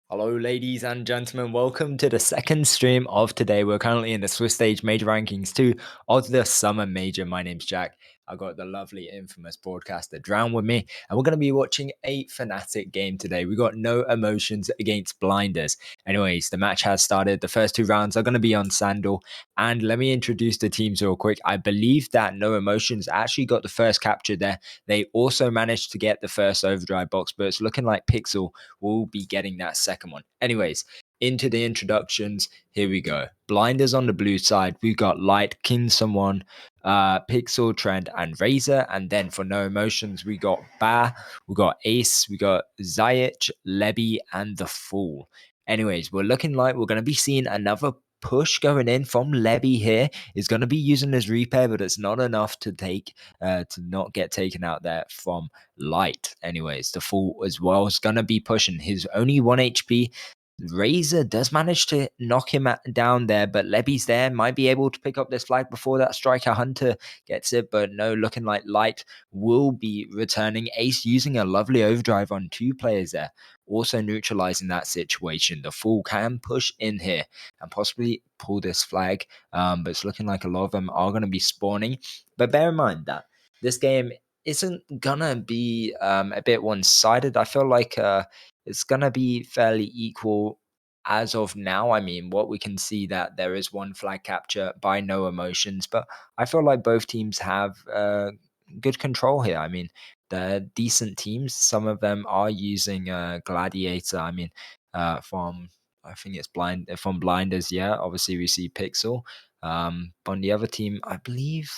Hello, ladies and gentlemen. Welcome to the second stream of today. We're currently in the Swiss Stage Major Rankings 2 of the Summer Major. My name's Jack. I've got the lovely, infamous broadcaster Drown with me, and we're going to be watching a Fnatic game today. We got No Emotions against Blinders. Anyways, the match has started. The first two rounds are going to be on Sandal. And let me introduce the teams real quick. I believe that No Emotions actually got the first capture there. They also managed to get the first overdrive box, but it's looking like Pixel will be getting that second one. Anyways, into the introductions. Here we go. Blinders on the blue side. We've got Light, King Someone, Pixel, Trend, and Razor. And then for No Emotions, we got Ba, we got Ace, we got Zayich, Lebby, and The Fool. Anyways, we're looking like we're going to be seeing another push going in from Lebby here. Is going to be using his repair, but it's not enough to not get taken out there from Light. Anyways, the Fool as well is going to be pushing. His only 1 HP. Razor does manage to knock him down there, but Lebby's there, might be able to pick up this flag before that Striker Hunter gets it, but no, looking like Light will be returning. Ace using a lovely overdrive on two players there, also neutralizing that situation. The Fool can push in here and possibly pull this flag, but it's looking like a lot of them are going to be spawning. But bear in mind that this game isn't gonna be a bit one-sided. I feel like it's gonna be fairly equal as of now. I mean, what we can see that there is one flag capture by No Emotions, but I feel like both teams have good control here. I mean, they're decent teams. Some of them are using Gladiator. I mean, from I think it's from Blinders. Yeah, obviously we see Pixel. But on the other team, I believe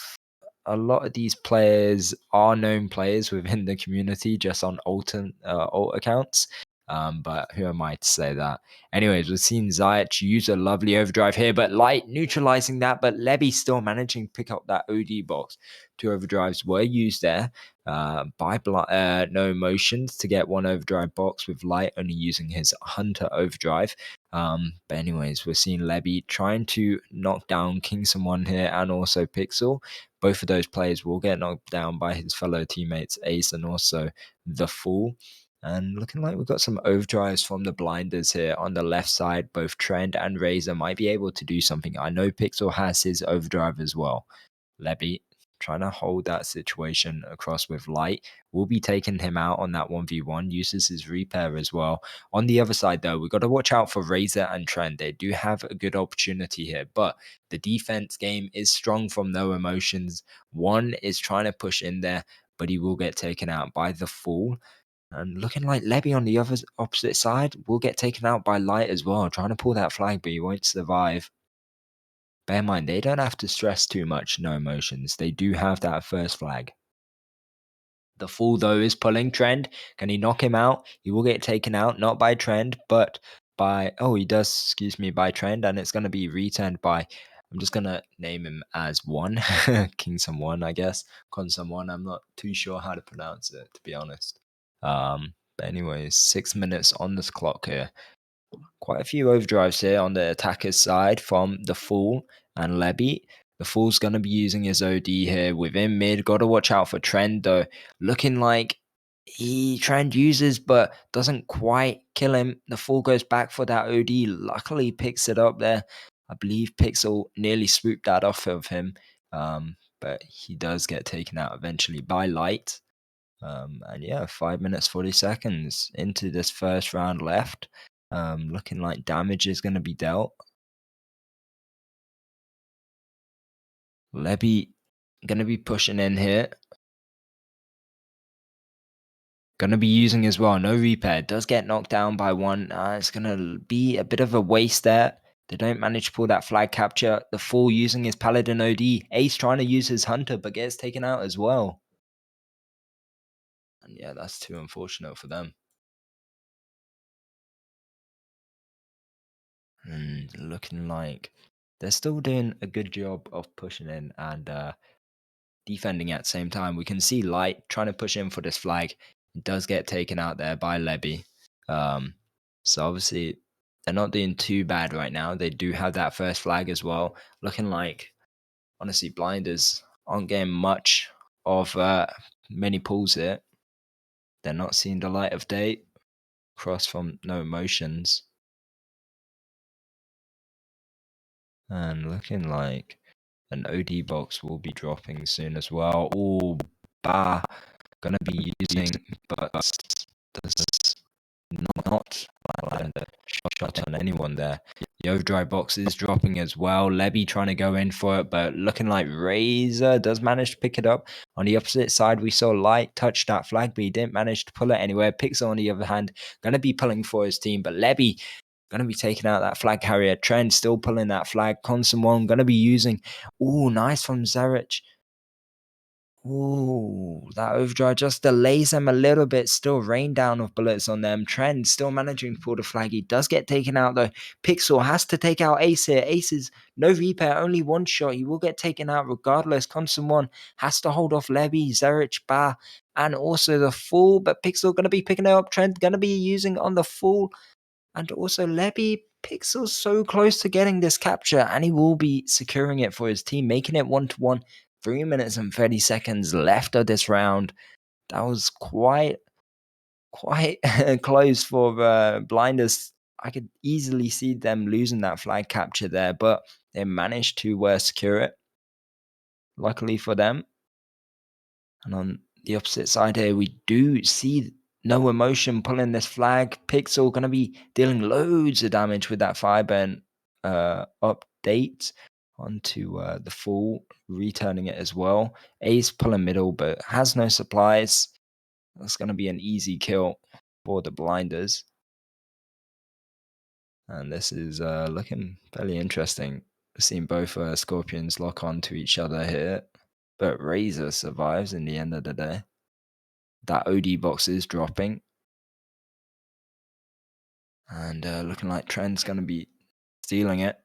a lot of these players are known players within the community just on alt accounts. But who am I to say that? Anyways, we've seen Zayach use a lovely overdrive here, but Light neutralizing that, but Lebby still managing to pick up that OD box. Two overdrives were used there by No Emotions to get one overdrive box, with Light only using his Hunter overdrive. But anyways, we're seeing Lebby trying to knock down King Someone here and also Pixel. Both of those players will get knocked down by his fellow teammates Ace and also The Fool. And looking like we've got some overdrives from the Blinders here on the left side. Both Trend and Razor might be able to do something. I know Pixel has his overdrive as well. Lebby trying to hold that situation across with Light. Will be taking him out on that 1v1. Uses his repair as well. On the other side, though, we've got to watch out for Razor and Trend. They do have a good opportunity here, but the defense game is strong from No Emotions. One is trying to push in there, but he will get taken out by the Fool. And looking like Lebby on the other opposite side will get taken out by Light as well, trying to pull that flag, but he won't survive. Bear in mind, they don't have to stress too much, No Emotions. They do have that first flag. The Fool, though, is pulling Trend. Can he knock him out? He will get taken out, not by Trend, but by... Oh, he does, excuse me, by Trend, and it's going to be returned by... I'm just going to name him as One. King Someone, I guess. Con Someone, I'm not too sure how to pronounce it, to be honest. But anyways, 6 minutes on this clock here. Quite a few overdrives here on the attacker's side from the Fool and Lebby. The Fool's going to be using his OD here within mid. Got to watch out for Trend, though. Looking like Trend uses, but doesn't quite kill him. The Fool goes back for that OD. Luckily picks it up there. I believe Pixel nearly swooped that off of him. But he does get taken out eventually by Light. And yeah, 5 minutes 40 seconds into this first round left. Looking like damage is going to be dealt. Lebby going to be pushing in here. Going to be using as well. No repair. Does get knocked down by one. It's going to be a bit of a waste there. They don't manage to pull that flag capture. The Fool using his Paladin OD. Ace trying to use his Hunter, but gets taken out as well. And yeah, that's too unfortunate for them. And looking like they're still doing a good job of pushing in and defending at the same time. We can see Light trying to push in for this flag. It does get taken out there by Lebby. So obviously they're not doing too bad right now. They do have that first flag as well. Looking like, honestly, Blinders aren't getting much of many pulls here. They're not seeing the light of day. cross from No Emotions. And looking like an OD box will be dropping soon as well. Oh, Ba gonna be using, but does not land a shot on anyone there. The overdrive box is dropping as well. Levy trying to go in for it, but looking like Razor does manage to pick it up. On the opposite side, we saw Light touch that flag, but he didn't manage to pull it anywhere. Pixel, on the other hand, going to be pulling for his team, but Levy going to be taking out that flag carrier. Trend still pulling that flag. Constant one going to be using. Ooh, nice from Zerich. Ooh, that overdrive just delays them a little bit. Still rain down of bullets on them. Trend still managing to pull the flag. He does get taken out though. Pixel has to take out Ace here. Ace is no repair, only one shot. He will get taken out regardless. Constant one has to hold off Levy, Zerich, Ba, and also the Fool. But Pixel going to be picking it up. Trend going to be using on the Fool. And also Levy. Pixel's so close to getting this capture, and he will be securing it for his team, making it 1-1. 3 minutes and 30 seconds left of this round. That was quite close for Blinders. I could easily see them losing that flag capture there, but they managed to secure it. Luckily for them. And on the opposite side here, we do see No Emotion pulling this flag. Pixel going to be dealing loads of damage with that Fireburn update onto the Fool, returning it as well. Ace pulling middle, but has no supplies. That's going to be an easy kill for the Blinders. And this is looking fairly interesting. Seeing both Scorpions lock on to each other here. But Razor survives in the end of the day. That OD box is dropping. And looking like Trend's going to be stealing it.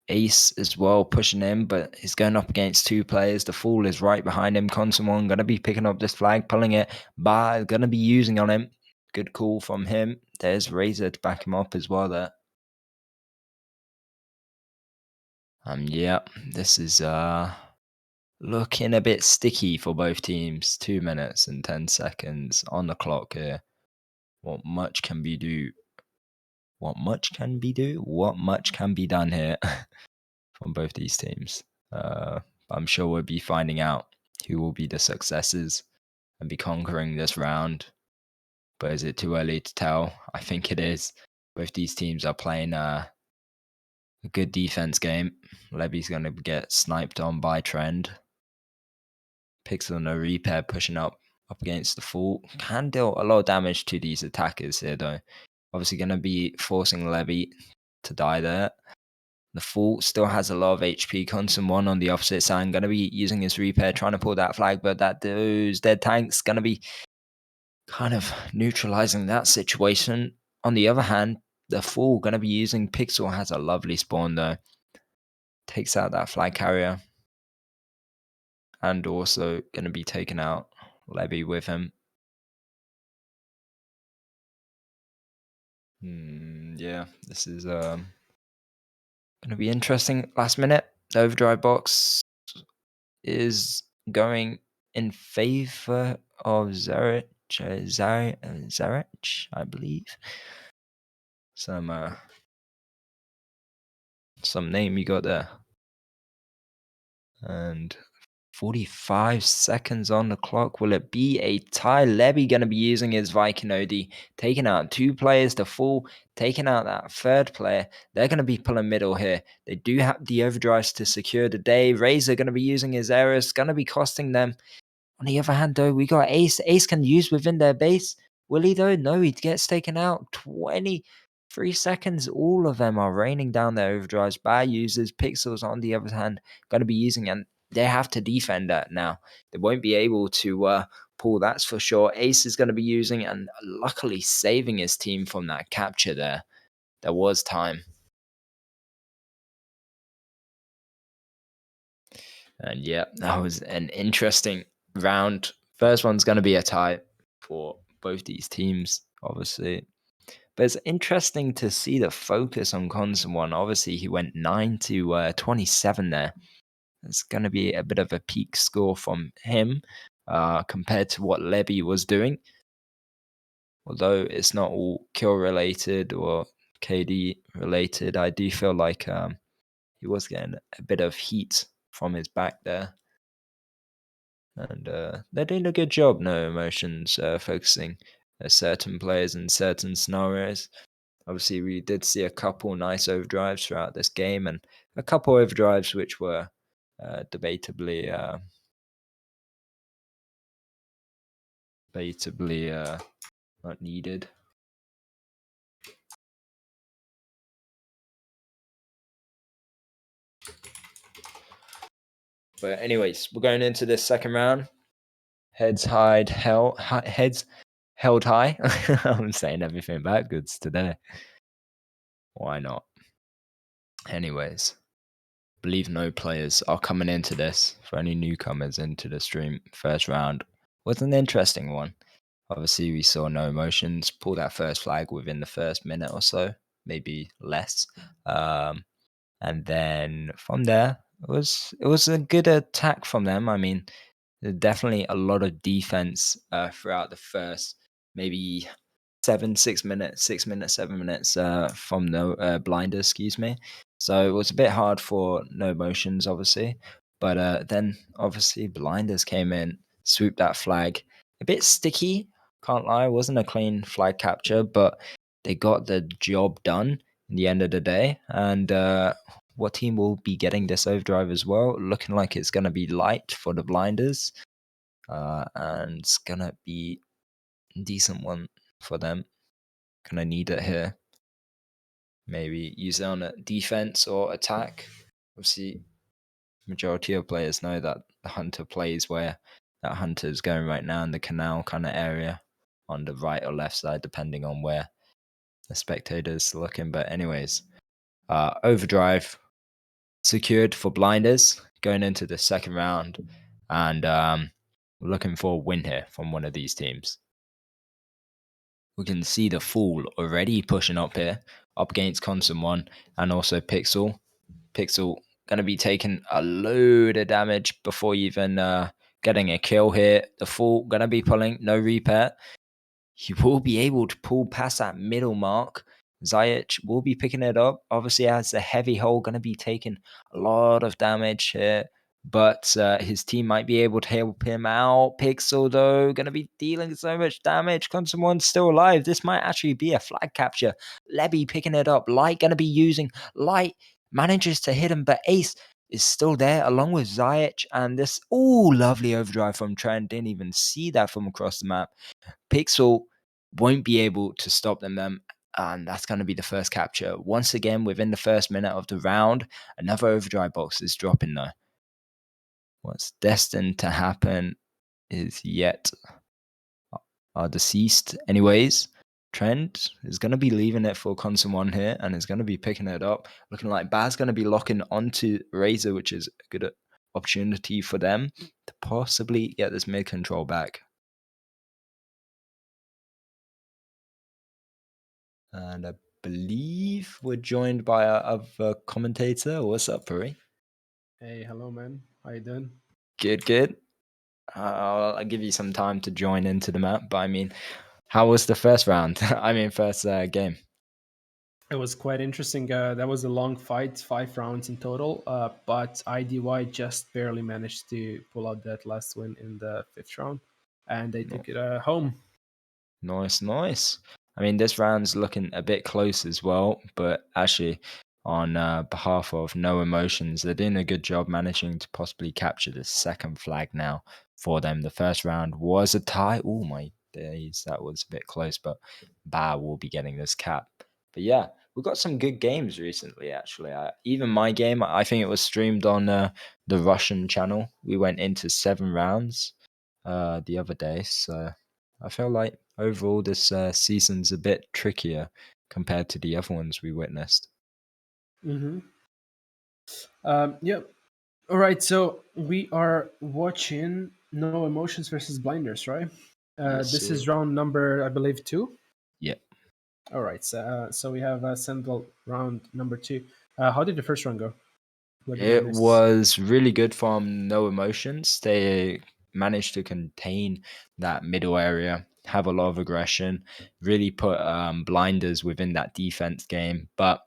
Ace as well pushing him, but he's going up against two players. The Fool is right behind him. Consumon going to be picking up this flag, pulling it. Ba is going to be using on him. Good call from him. There's Razor to back him up as well there. Yeah, this is looking a bit sticky for both teams. 2 minutes and 10 seconds on the clock here. What much can be done here from both these teams. I'm sure we'll be finding out who will be the successors and be conquering this round. But is it too early to tell? I think it is. Both these teams are playing a good defense game. Levy's going to get sniped on by Trend. Pixel no repair pushing up against the Fool. Can deal a lot of damage to these attackers here though. Obviously going to be forcing Levy to die there. The Fool still has a lot of HP. Constant one on the opposite side. Going to be using his repair, trying to pull that flag, but those dead tanks going to be kind of neutralizing that situation. On the other hand, the Fool going to be using Pixel has a lovely spawn though. Takes out that flag carrier. And also going to be taking out Levy with him. Yeah, this is going to be interesting. Last minute, the overdrive box is going in favor of Zarich, I believe. Some name you got there. And 45 seconds on the clock. Will it be a tie? Levy going to be using his Viking OD, taking out two players to Fool, taking out that third player. They're going to be pulling middle here. They do have the overdrives to secure the day. Razor going to be using his errors, going to be costing them. On the other hand, though, we got Ace. Ace can use within their base. Will he, though? No, he gets taken out. 23 seconds. All of them are raining down their overdrives. Bad users. Pixels, on the other hand, going to be using, and they have to defend that now. They won't be able to pull, that's for sure. Ace is going to be using, and luckily saving his team from that capture there. There was time. And yeah, that was an interesting round. First one's going to be a tie for both these teams, obviously. But it's interesting to see the focus on Constant One. Obviously, he went 9 to 27 there. It's going to be a bit of a peak score from him compared to what Levy was doing. although it's not all kill related or KD related, I do feel like he was getting a bit of heat from his back there. And they're doing a good job, No Emotions, focusing certain players in certain scenarios. Obviously, we did see a couple nice overdrives throughout this game, and a couple overdrives which were debatably not needed. But anyways, we're going into this second round. Heads held high. I'm saying everything backwards today. Why not? Anyways, believe no players are coming into this. For any newcomers into the stream, first round was an interesting one. Obviously, we saw No Emotions pull that first flag within the first minute or so, maybe less. And then from there, it was a good attack from them. I mean, definitely a lot of defense throughout the first maybe 6 minutes, 7 minutes from the blinder, excuse me. So it was a bit hard for No Motions, obviously. But then obviously blinders came in, swooped that flag. A bit sticky, can't lie. It wasn't a clean flag capture, but they got the job done in the end of the day. And what team will be getting this overdrive as well? Looking like it's going to be light for the blinders. And it's going to be a decent one for them. Gonna need it here. Maybe use it on a defense or attack. Obviously, majority of players know that the hunter plays where that hunter is going right now in the canal kind of area on the right or left side, depending on where the spectator's looking. But anyways, overdrive secured for blinders going into the second round, and we're looking for a win here from one of these teams. We can see the Fool already pushing up here, up against Consum 1 and also Pixel. Pixel going to be taking a load of damage before even getting a kill here. The Fool going to be pulling, no repair. He will be able to pull past that middle mark. Zayich will be picking it up. Obviously, as a heavy hole, going to be taking a lot of damage here. But his team might be able to help him out. Pixel, though, going to be dealing so much damage. Someone's still alive. This might actually be a flag capture. Lebby picking it up. Light going to be using. Light manages to hit him, but Ace is still there along with Zayich. And this, lovely overdrive from Trent. Didn't even see that from across the map. Pixel won't be able to stop them, and that's going to be the first capture. Once again, within the first minute of the round, another overdrive box is dropping though. What's destined to happen is yet are deceased. Anyways, Trent is going to be leaving it for Consum 1 here and is going to be picking it up. Looking like Baz going to be locking onto Razor, which is a good opportunity for them to possibly get this mid control back. And I believe we're joined by our other commentator. What's up, Puri? Hey, hello, man. How you doing? Good, good. I'll give you some time to join into the map. But I mean, how was the first round? First game. It was quite interesting. That was a long fight, 5 rounds in total. But IDY just barely managed to pull out that last win in the fifth round, and they No. took it home. Nice. I mean, this round's looking a bit close as well, but actually, on behalf of No Emotions, they're doing a good job managing to possibly capture the second flag now for them. The first round was a tie. Oh my days, that was a bit close, but Ba will be getting this cap. But yeah, we've got some good games recently, actually. Even my game, I think it was streamed on the Russian channel. We went into 7 rounds the other day, so I feel like overall this season's a bit trickier compared to the other ones we witnessed. Mm-hmm. Yep. All right. So we are watching No Emotions versus Blinders, right? Yes, This sir. is round number, I believe, 2. Yeah. All right. So we have Central round number 2. How did the first round go? What did I It miss? was really good from No Emotions. They managed to contain that middle area have a lot of aggression, really put blinders within that defense game. But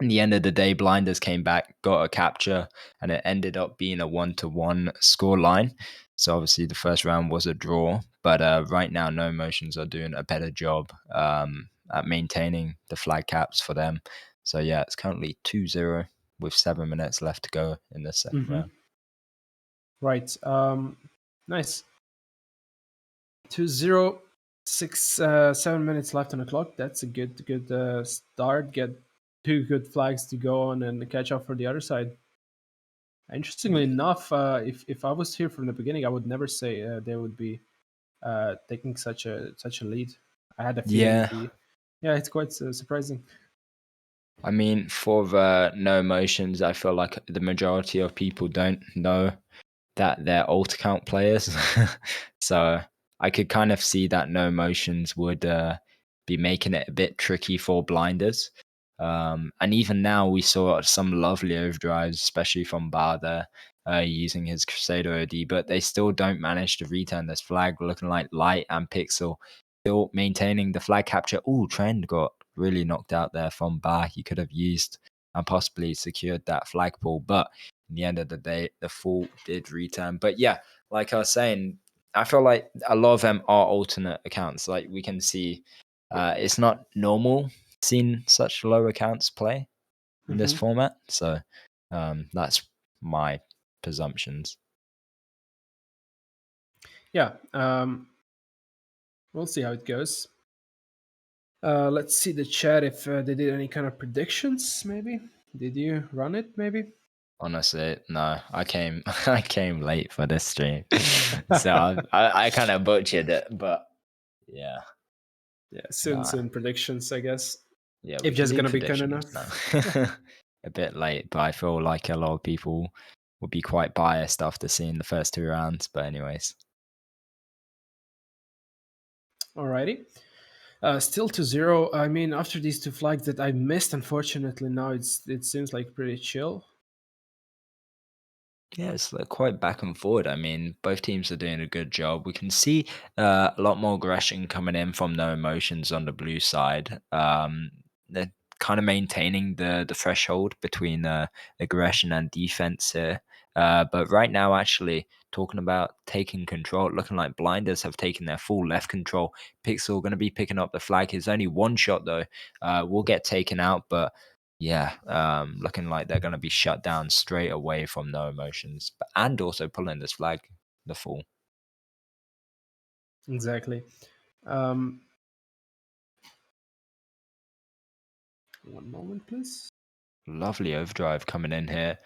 in the end of the day, blinders came back, got a capture, and it ended up being a 1-1 score line. So obviously the first round was a draw, but right now No Emotions are doing a better job at maintaining the flag caps for them. So yeah, it's currently 2-0 with 7 minutes left to go in the second Hmm. round. Right. Nice. 2-0, 7 minutes left on the clock. That's a good start. Get two good flags to go on and catch up for the other side. Interestingly enough, if I was here from the beginning, I would never say they would be taking such a lead. I had a feeling it'd Yeah, be. Yeah, it's quite surprising. I mean, for the No Emotions, I feel like the majority of people don't know that they're alt account players. So I could kind of see that No Emotions would be making it a bit tricky for blinders. And even now, we saw some lovely overdrives, especially from Bar there, using his Crusader OD, but they still don't manage to return this flag, looking like Light and Pixel still maintaining the flag capture. Oh, Trend got really knocked out there from Bar. He could have used and possibly secured that flagpole, but in the end of the day, the full did return. But yeah, like I was saying, I feel like a lot of them are alternate accounts. Like we can see, it's not normal seeing such low accounts play in this Hmm. format. So that's my presumptions. Yeah, we'll see how it goes. Let's see the chat if they did any kind of predictions. Maybe did you run it? Maybe. Honestly, no, I came I came late for this stream, so I kind of butchered it. But yeah, Yeah, soon, nah, soon predictions, I guess. yeah, we If can just do gonna be kind predictions now. enough. Yeah. A bit late, but I feel like a lot of people would be quite biased after seeing the first two rounds. But anyways, Alrighty. Still 2-0. I mean, after these two flags that I missed, unfortunately, now it seems like pretty chill. yeah, it's like quite back and forward. I mean, both teams are doing a good job. We can see a lot more aggression coming in from No Emotions on the blue side. They're kind of maintaining the threshold between aggression and defense here. But right now, actually, talking about taking control, looking like blinders have taken their full left control. Pixel going to be picking up the flag. His only one shot though will get taken out, but yeah, looking like they're going to be shut down straight away from No Emotions, and also pulling this flag the full. Exactly. Um, one moment, please. Lovely overdrive coming in here.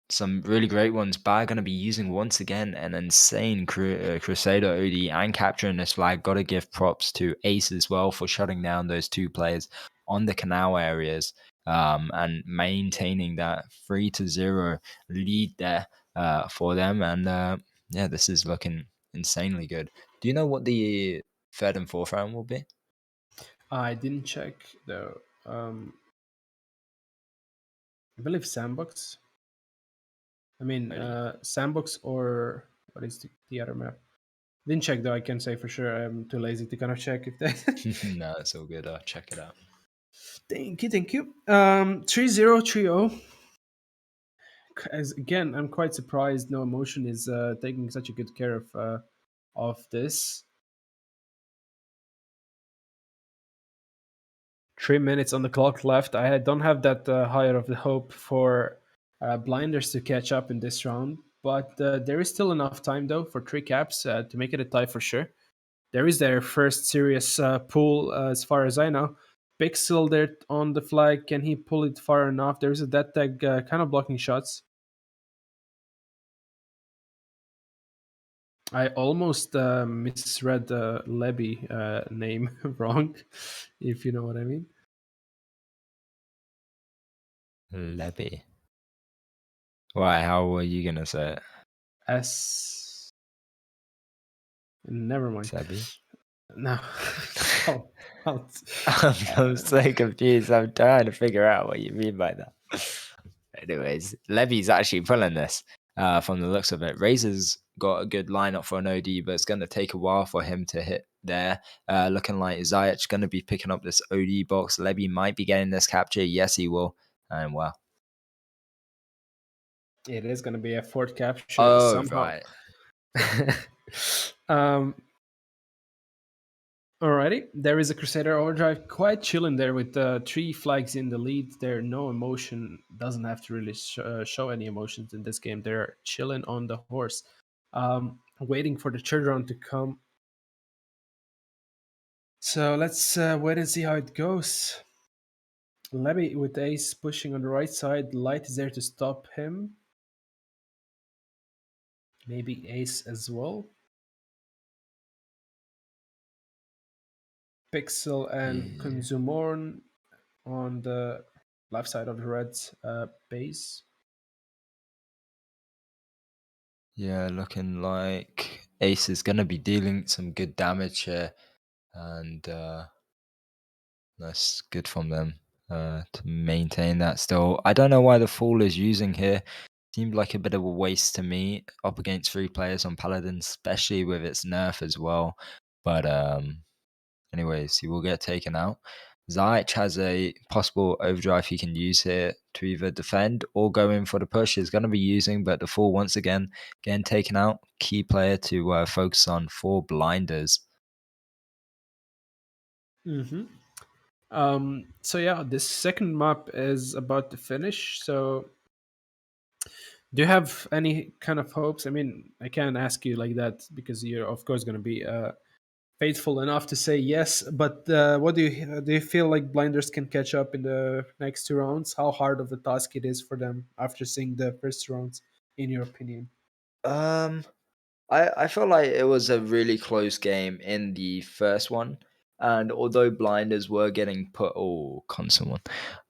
Some really great ones. Bar going to be using once again an insane Crusader OD and capturing this flag. Got to give props to Ace as well for shutting down those two players on the canal areas and maintaining that 3-0 lead there for them. And yeah, this is looking insanely good. Do you know what the third and fourth round will be? I didn't check though. I believe Sandbox. I mean, Really? Sandbox or what is the other map? Didn't check though. I can say for sure. I'm too lazy to kind of check if that. No, it's all good. I'll check it out. Thank you, thank you. 3030. As again, I'm quite surprised. No Emotion is taking such a good care of this. 3 minutes on the clock left. I don't have that higher of the hope for blinders to catch up in this round, but there is still enough time though for three caps to make it a tie for sure. There is their first serious pull, as far as I know. Pixel there on the flag. Can he pull it far enough? There's a dead tag kind of blocking shots. I almost misread the Levy name wrong, if you know what I mean. Levy. Why? How were you gonna say it? S. Never mind. Sebi? No. Oh, out. I'm so confused. I'm trying to figure out what you mean by that. Anyways, Levy's actually pulling this from the looks of it. Razor's got a good lineup for an OD, but it's going to take a while for him to hit there. Looking like Ziyech going to be picking up this OD box. Levy might be getting this capture. Yes, he will. And wow. It is going to be a fourth capture Oh, somehow. right. um, Alrighty, there is a Crusader Overdrive quite chilling there with three flags in the lead. There, no emotion, doesn't have to really show any emotions in this game. They're chilling on the horse, waiting for the third round to come. So let's wait and see how it goes. Levy with Ace pushing on the right side. Light is there to stop him. Maybe Ace as well. Pixel and Yeah. Consumorn on the left side of the red base. Yeah, looking like Ace is going to be dealing some good damage here. And that's good from them to maintain that still. I don't know why the Fool is using here. Seemed like a bit of a waste to me up against three players on Paladin, especially with its nerf as well. But anyways, he will get taken out. Ziyech has a possible overdrive he can use here to either defend or go in for the push. He's going to be using, but the Fool once again getting taken out. Key player to focus on for blinders. Mm-hmm. So yeah, this second map is about to finish. So do you have any kind of hopes? I mean, I can't ask you like that because you're of course going to be faithful enough to say yes. But what do you feel like blinders can catch up in the next two rounds? How hard of a task it is for them after seeing the first rounds, in your opinion? Um, I feel like it was a really close game in the first one, and although blinders were getting put, oh, constant one,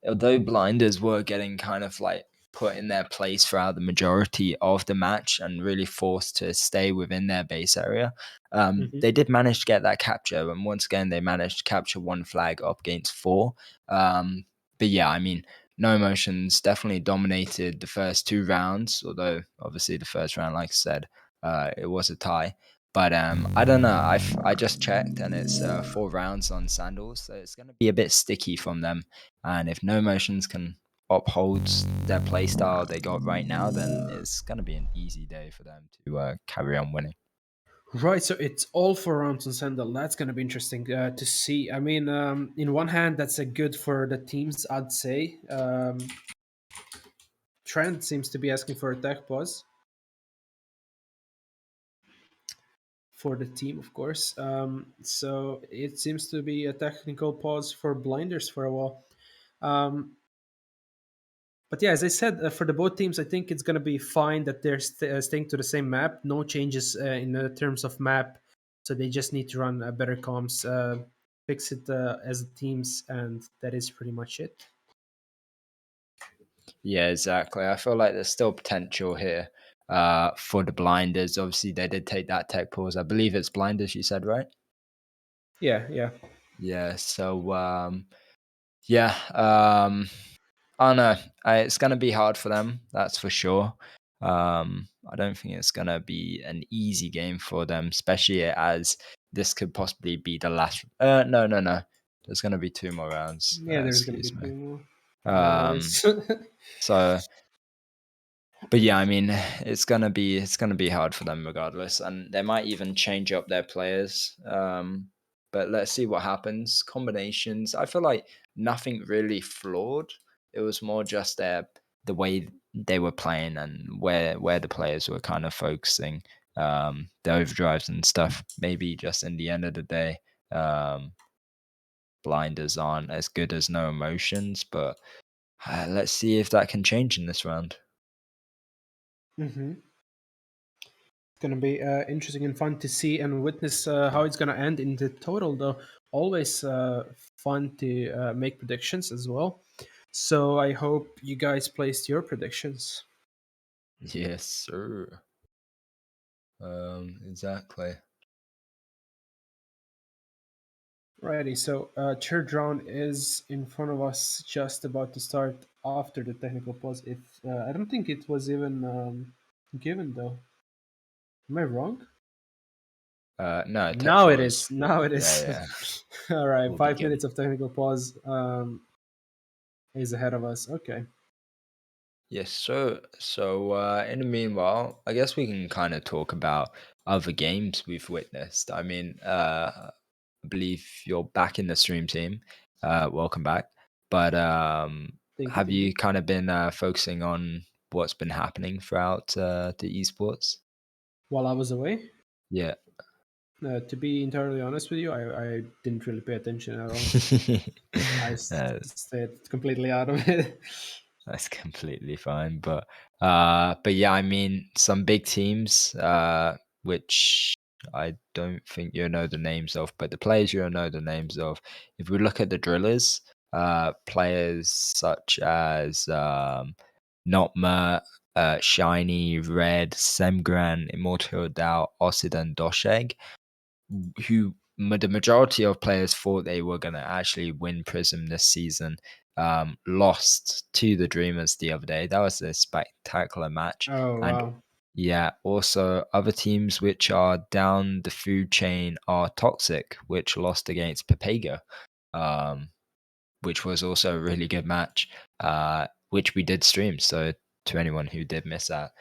although blinders were getting kind of like put in their place throughout the majority of the match and really forced to stay within their base area, Hmm. they did manage to get that capture, and once again they managed to capture one flag up against four. But yeah, I mean. No Emotions definitely dominated the first two rounds, although obviously the first round, like I said, it was a tie. But I don't know. I just checked and it's 4 rounds on sandals, so it's going to be a bit sticky from them. And if No Motions can uphold their play style they got right now, then it's going to be an easy day for them to carry on winning. Right, so it's all for rounds on Sandal. That's going to be interesting to see. I mean, in one hand, that's a good for the teams, I'd say. Trent seems to be asking for a tech pause for the team, of course. So it seems to be a technical pause for blinders for a while. Um, but yeah, as I said, for the both teams, I think it's going to be fine that they're staying to the same map. No changes in terms of map. So they just need to run better comms, fix it as teams, and that is pretty much it. Yeah, exactly. I feel like there's still potential here for the blinders. Obviously, they did take that tech pause. I believe it's blinders, you said, right? Yeah, yeah. Yeah. So, yeah. I don't know. It's going to be hard for them, that's for sure. I don't think it's going to be an easy game for them, especially as this could possibly be the last. No, no, no. There's going to be two more rounds. Yeah, there's going to be Excuse me. two more. No Um, worries. so but yeah, I mean, it's gonna be hard for them regardless, and they might even change up their players. But let's see what happens. Combinations, I feel like nothing really flawed. It was more just the way they were playing and where the players were kind of focusing, the overdrives and stuff. Maybe just in the end of the day, um, blinders aren't as good as No Emotions, but let's see if that can change in this round. Hmm. It's going to be interesting and fun to see and witness how it's going to end in the total, though. Always fun to make predictions as well. So I hope you guys placed your predictions. Yes, sir. Exactly. Righty, so third round is in front of us, just about to start after the technical pause. If I don't think it was even given though. Am I wrong? No, tech Now it pause. is. Now it Yeah, is. yeah, All right, we'll 5 minutes begin. of technical pause is ahead of us. Okay. Yes, so in the meanwhile, I guess we can kind of talk about other games we've witnessed. I mean, I believe you're back in the stream team. Welcome back. But Thank you. have Thank you. you kind of been focusing on what's been happening throughout the esports? While I was away, Yeah. to be entirely honest with you, I didn't really pay attention at all. I uh, stayed completely out of it. That's completely fine. But yeah, I mean some big teams, which I don't think you know the names of, but the players you'll know the names of. If we look at the drillers, players such as Notma, Shiny, Red, Semgran, Immortal Doubt, Osid and Dosheg, who the majority of players thought they were going to actually win Prism this season, lost to the Dreamers the other day. That was a spectacular match. Oh And wow. yeah, also other teams which are down the food chain are Toxic, which lost against Pepega. Um, which was also a really good match, which we did stream. So to anyone who did miss that,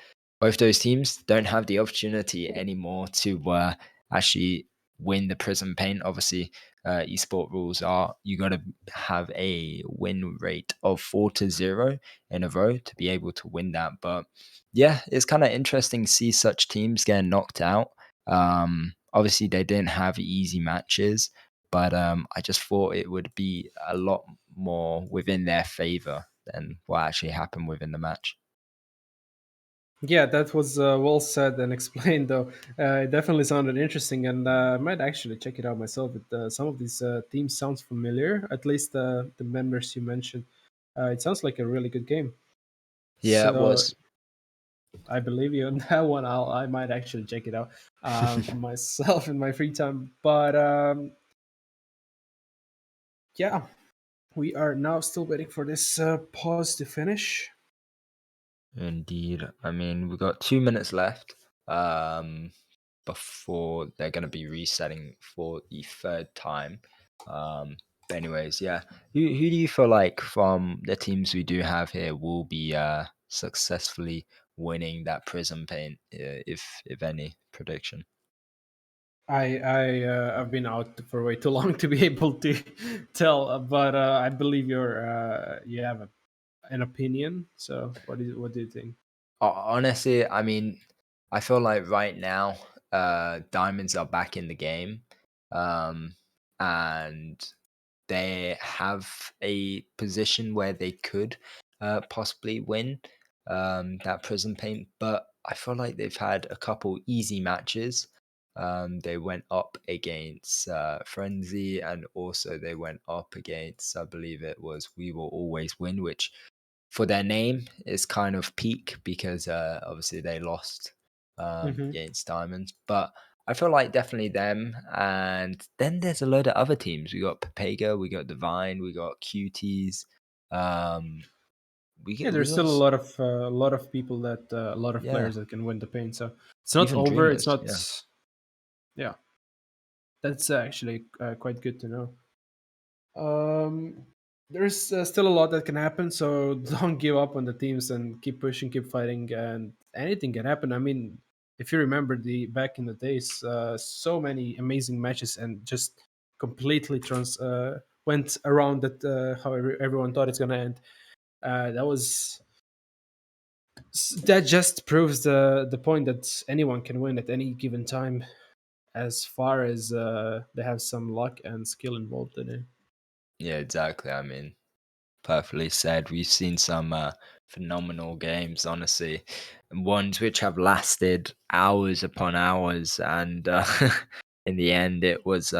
both those teams don't have the opportunity anymore to actually win the Prism Paint. Obviously, esport rules are you got to have a win rate of 4-0 in a row to be able to win that. But yeah, it's kind of interesting to see such teams getting knocked out. Obviously, they didn't have easy matches, but I just thought it would be a lot more within their favor than what actually happened within the match. Yeah, that was well said and explained, though. It definitely sounded interesting, and I might actually check it out myself. Some of these themes sounds familiar, at least the members you mentioned. It sounds like a really good game. Yeah, it So was. I believe you on that one. I might actually check it out myself in my free time. But yeah, we are now still waiting for this pause to finish. Indeed. I mean, we've got 2 minutes left before they're going to be resetting for the third time. But anyways, yeah. Who do you feel like from the teams we do have here will be successfully winning that Prism Paint, if any prediction? I've been out for way too long to be able to tell, but I believe you have an opinion. So what do you think? Honestly, I mean, I feel like right now, diamonds are back in the game, um, and they have a position where they could possibly win that prison paint. But I feel like they've had a couple easy matches. They went up against Frenzy, and also they went up against, I believe it was We Will Always Win, which for their name is kind of peak because obviously they lost Hmm. against Diamonds. But I feel like definitely them. And then there's a load of other teams. We got Papega, we got Divine, we got Cuties. Um, Yeah, we there's got still a lot of people that a lot of yeah, players that can win the paint. So it's not even over. It's Dreamers. not. Yeah, Yeah, that's actually quite good to know. Um, there's still a lot that can happen, so don't give up on the teams and keep pushing, keep fighting, and anything can happen. I mean, if you remember the back in the days, so many amazing matches and just completely went around that how everyone thought it's gonna end. That was that just proves the point that anyone can win at any given time, as far as they have some luck and skill involved in it. yeah, exactly. I mean, perfectly said. We've seen some phenomenal games, honestly, and ones which have lasted hours upon hours, and in the end, it was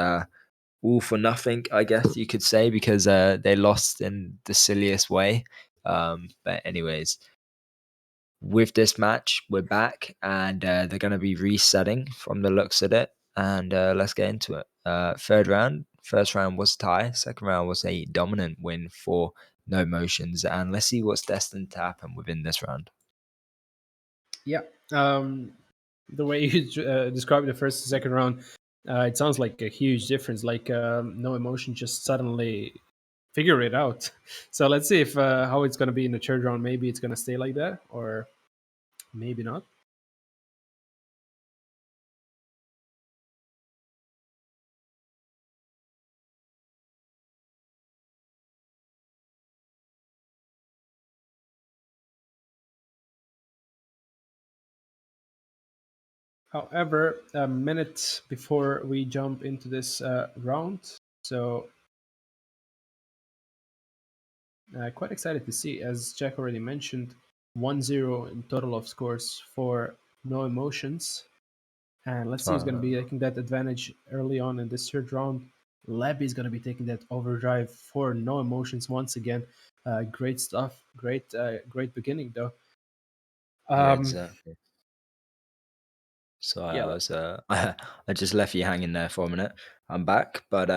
all for nothing, I guess you could say, because they lost in the silliest way. But anyways, with this match, we're back, and they're going to be resetting from the looks of it. And let's get into it. Third round. First round was a tie. Second round was a dominant win for No Motions. And let's see what's destined to happen within this round. Yeah. The way you described the first and second round, It sounds like a huge difference. Like no emotion just suddenly figure it out. So let's see if how it's going to be in the third round. Maybe it's going to stay like that, or maybe not. However, a minute before we jump into this round, so quite excited to see, as Jack already mentioned, 1-0 in total of scores for no emotions. And let's see who's going to Uh, be taking that advantage early on in this third round. Leb is going to be taking that overdrive for no emotions once again. Great stuff. Great beginning though. yeah, Um, exactly. Sorry, yeah, I was I just left you hanging there for a minute. I'm back, but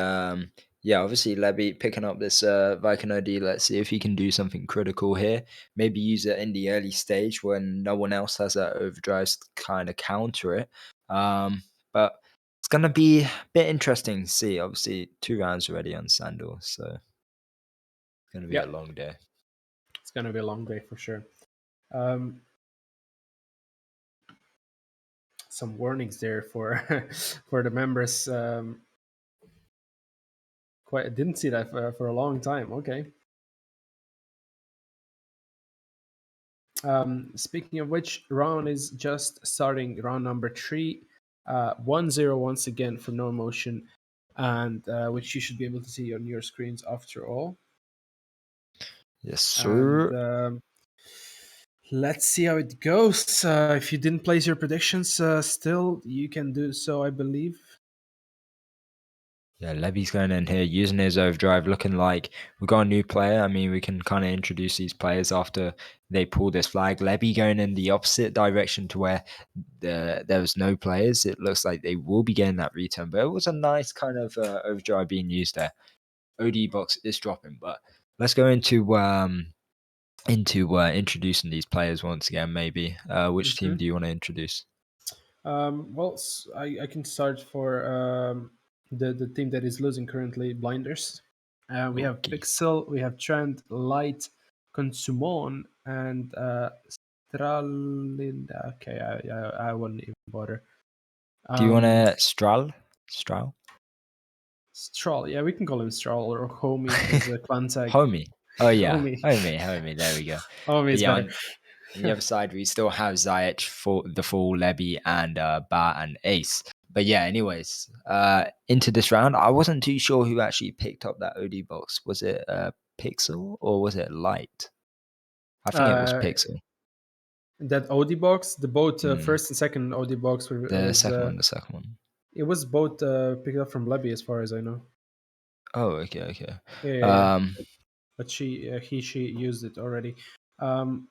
yeah, obviously Levy picking up this Viking OD. Let's see if he can do something critical here. Maybe use it in the early stage when no one else has that overdrive to kind of counter it. But it's gonna be a bit interesting to see. Obviously, 2 rounds already on Sandal, so it's gonna be yeah, a long day. it's going to be a long day for sure. Um, some warnings there for for the members. Quite didn't see that for a long time. Okay. Speaking of which, round is just starting. Round number three, 1-0 once again for no emotion, and which you should be able to see on your screens after all. Yes, And sir. let's see how it goes. If you didn't place your predictions, still you can do so, I believe. Yeah, Levy's going in here using his overdrive, looking like we've got a new player. I mean, we can kind of introduce these players after they pull this flag. Levy going in the opposite direction to where there was no players. It looks like they will be getting that return, but it was a nice kind of overdrive being used there. OD box is dropping, but let's go into introducing these players once again. Maybe which team Hmm. do you want to introduce? Well, I can start for the team that is losing currently, Blinders. We have Okay. Pixel, we have Trend, Light, Consumon, and Stralinda. Okay, I wouldn't even bother. Do you want Um, to Stral? Stroll, yeah, we can call him Stroll or Homie as a clan tag. Homie. Oh yeah, Homie, homie. There we go. Homie But is yeah, better. on the other side, we still have Ziyech for the full Levy and Bat and Ace. But yeah, anyways, into this round, I wasn't too sure who actually picked up that OD box. Was it Pixel or was it Light? I think it was uh, Pixel. that OD box, the both Mm, first and second OD box the was second one, the second one. it was both picked up from Lebby as far as I know. Oh, okay. Yeah, yeah, yeah. Um, But she used it already. Um,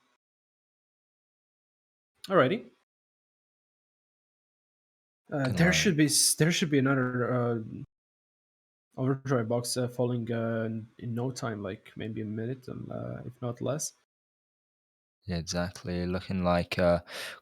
Alrighty. can There should be another overdrive box falling in no time, like maybe a minute, if not less. Yeah, exactly. Looking like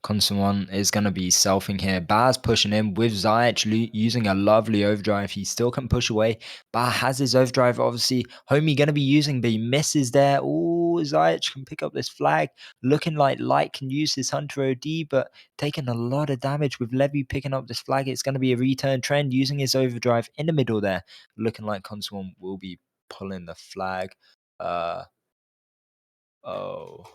Consuman is going to be selfing here. Baz pushing in with Ziyech using a lovely overdrive. He still can push away. Baz has his overdrive, obviously. Homie going to be using, but he misses there. Oh, Ziyech can pick up this flag. Looking like Light can use his Hunter OD, but taking a lot of damage with Levy picking up this flag. It's going to be a return trend using his overdrive in the middle there. Looking like Consuman will be pulling the flag. Uh, oh.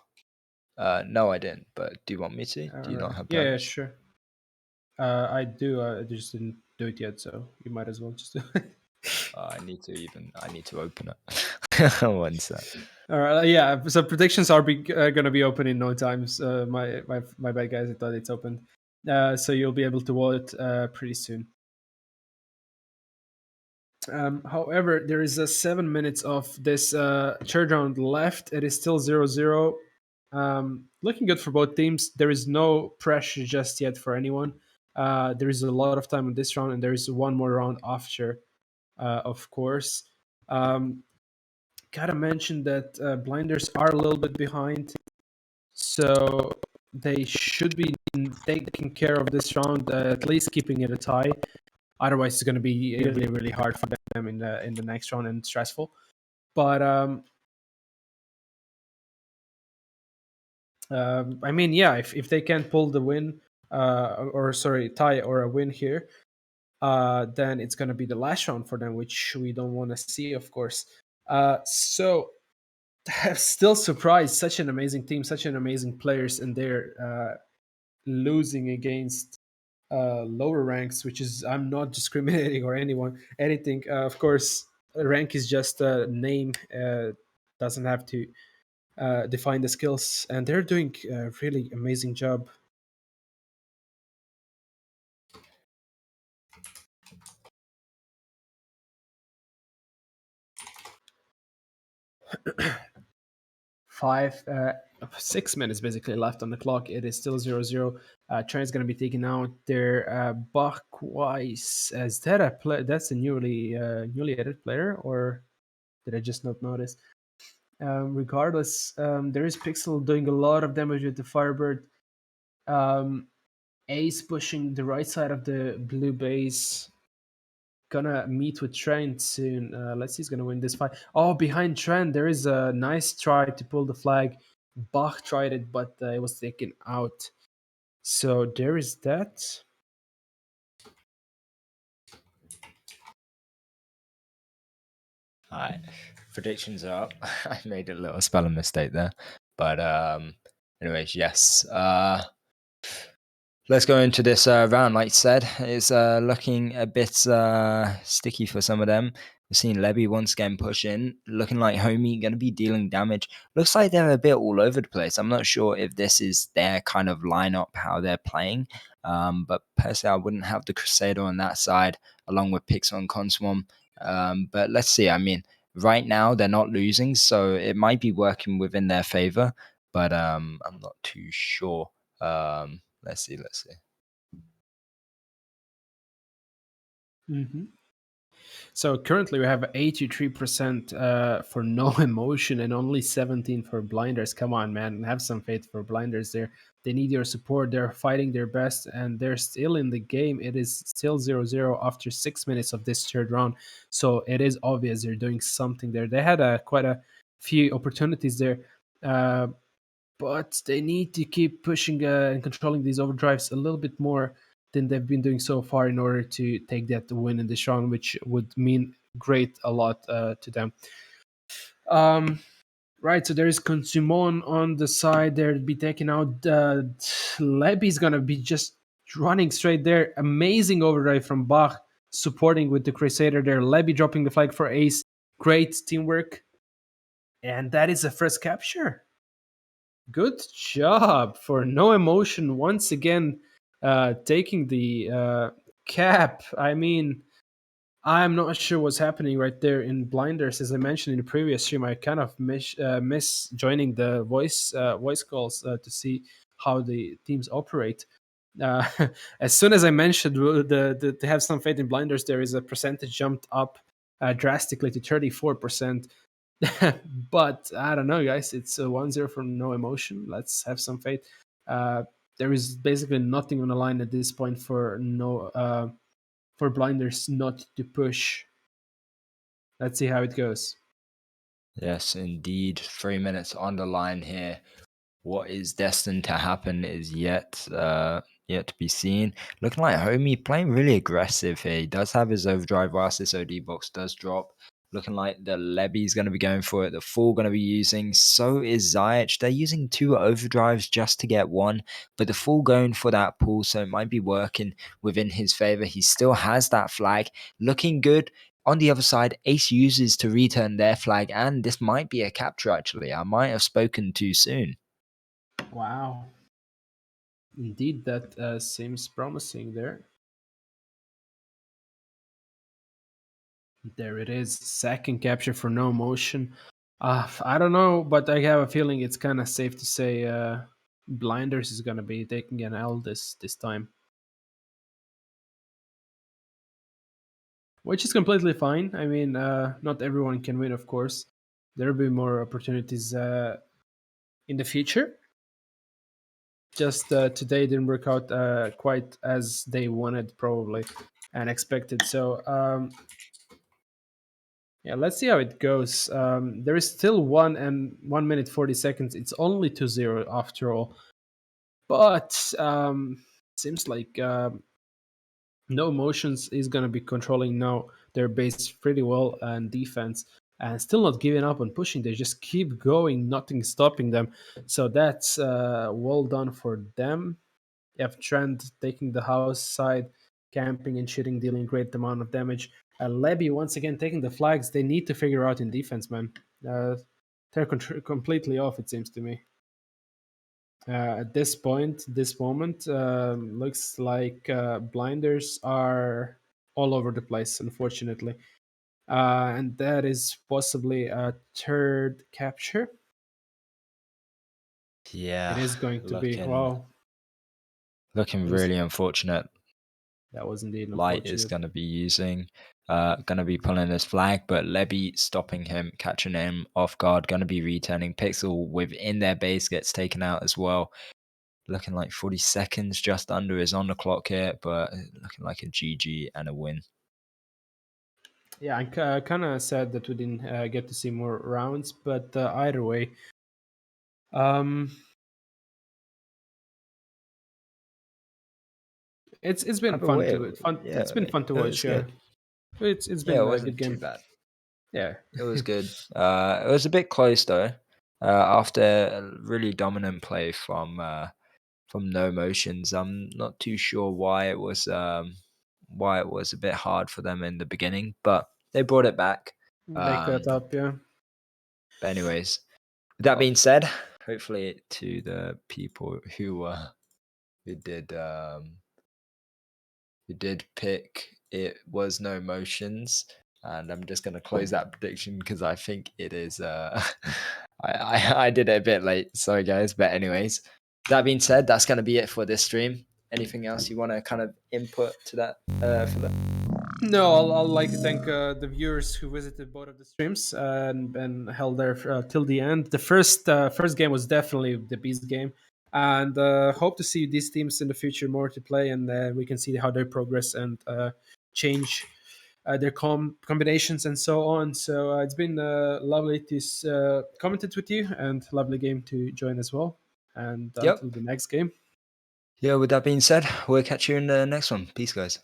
No, I didn't. But do you want me to? Do you not have Yeah, yeah, plans? sure. I do. I just didn't do it yet, so you might as well just do it. I need to open it. One sec. All right. Yeah. So predictions are going to be open in no time. My bad, guys. I thought it's open. So you'll be able to vote pretty soon. However, there is 7 minutes of this third round left. It is still 0-0. Looking good for both teams. There is no pressure just yet for anyone. There is a lot of time on this round, and there is one more round after, of course. Um, Gotta mention that blinders are a little bit behind, so they should be taking care of this round, at least keeping it a tie. Otherwise, it's going to be really, really hard for them in the next round and stressful. But I mean, yeah, if they can pull the win, or sorry, tie or a win here, then it's going to be the last round for them, which we don't want to see, of course. So I'm still surprised. Such an amazing team, such an amazing players, and they're losing against lower ranks, which is I'm not discriminating or anything. Of course, rank is just a name. Doesn't have to define the skills, and they're doing a really amazing job. 6 minutes basically left on the clock. It is still 0-0. Trent's going to be taking out their Bachweiss. Is that a play? That's a newly added player, or did I just not notice? Regardless, there is Pixel doing a lot of damage with the Firebird. Ace pushing the right side of the blue base. Gonna meet with Trent soon. Let's see who's gonna win this fight. Oh, behind Trent, there is a nice try to pull the flag. Bach tried it, but it was taken out. So there is that. All right, predictions are up. I made a little spelling mistake there, but anyways, yes. Let's go into this round. Like you said, it's looking a bit sticky for some of them. We're seeing Levy once again push in, looking like Homie going to be dealing damage. Looks like they're a bit all over the place. I'm not sure if this is their kind of lineup, how they're playing. But personally, I wouldn't have the Crusader on that side, along with Pixel and Conswarm. But let's see. I mean, right now they're not losing, so it might be working within their favor. But I'm not too sure. Let's see. Let's see. Mhm. So currently we have 83% for no emotion and only 17 for blinders. Come on, man, have some faith for blinders there. They need your support. They're fighting their best and they're still in the game. It is still 0-0 after 6 minutes of this third round. So it is obvious they're doing something there. They had quite a few opportunities there. Uh, but they need to keep pushing and controlling these overdrives a little bit more than they've been doing so far in order to take that win in this round, which would mean great a lot to them. Um, right, so there is Consumon on the side. They'll be taking out. Leby's gonna be just running straight there. Amazing overdrive from Bach, supporting with the Crusader there. Leby dropping the flag for Ace. Great teamwork, and that is the first capture. Good job for no emotion once again, taking the cap. I mean, I'm not sure what's happening right there in blinders. As I mentioned in the previous stream, I kind of miss joining the voice calls to see how the teams operate. Uh, as soon as I mentioned to have some faith in blinders, there is a percentage jumped up drastically to 34%. But I don't know, guys. It's a 1-0 from no emotion. Let's have some faith. Uh, there is basically nothing on the line at this point for no for blinders not to push. Let's see how it goes. Yes, indeed. 3 minutes on the line here. What is destined to happen is yet to be seen. Looking like Homie playing really aggressive here. He does have his overdrive whilst this OD box does drop. Looking like the Levy's going to be going for it. The Fool going to be using. So is Ziyech. They're using two overdrives just to get one, but the Fool going for that pull, so it might be working within his favor. He still has that flag. Looking good. On the other side, Ace uses to return their flag, and this might be a capture actually. I might have spoken too soon. Wow. Indeed, that seems promising there. There it is. Second capture for no motion. I don't know, but I have a feeling it's kind of safe to say Blinders is going to be taking an L this time. Which is completely fine. I mean, not everyone can win, of course. There'll be more opportunities in the future. Just today didn't work out quite as they wanted, probably. and expected. So yeah, let's see how it goes. There is still 1 minute 40 seconds. It's only 2-0 after all, but seems like no emotions is going to be controlling now their base pretty well and defense, and still not giving up on pushing. They just keep going, nothing stopping them. So that's well done for them. You have Trent taking the house side, camping and shooting, dealing great amount of damage. Levy once again taking the flags. They need to figure out in defense, man. They're completely off, it seems to me. At this point, this moment, looks like blinders are all over the place, unfortunately. And that is possibly a third capture. It Yeah, is going to be. looking Wow, looking it is. really unfortunate. That was indeed Light is unfortunate. going to be going to be pulling his flag, but Levy stopping him, catching him off guard, going to be returning. Pixel within their base gets taken out as well. Looking like 40 seconds just under is on the clock here, but looking like a GG and a win. Yeah, I'm kind of sad that we didn't get to see more rounds, but either way, um, it's been Either fun way, to fun. yeah, It's been fun to it was watch. Yeah, good. it's Yeah, it been a good wasn't too game. bad. Yeah, It was good. It was a bit close though. After a really dominant play from No Motions, I'm not too sure why it was a bit hard for them in the beginning, but they brought it back. they caught Um, up. Yeah. but anyways, with that being said, hopefully to the people who did um, who did pick it was No Motions. And I'm just gonna close that prediction because I think it is. I did it a bit late, sorry guys. But anyways, that being said, that's gonna be it for this stream. Anything else you want to kind of input to that for that? No, I'll like to thank the viewers who visited both of the streams and held there till the end. The first game was definitely the beast game, and hope to see these teams in the future more to play, and we can see how they progress and change their combinations and so on. So it's been lovely to comment it with you, and lovely game to join as well. And until Yep. the next game. Yeah. With that being said, we'll catch you in the next one. Peace, guys.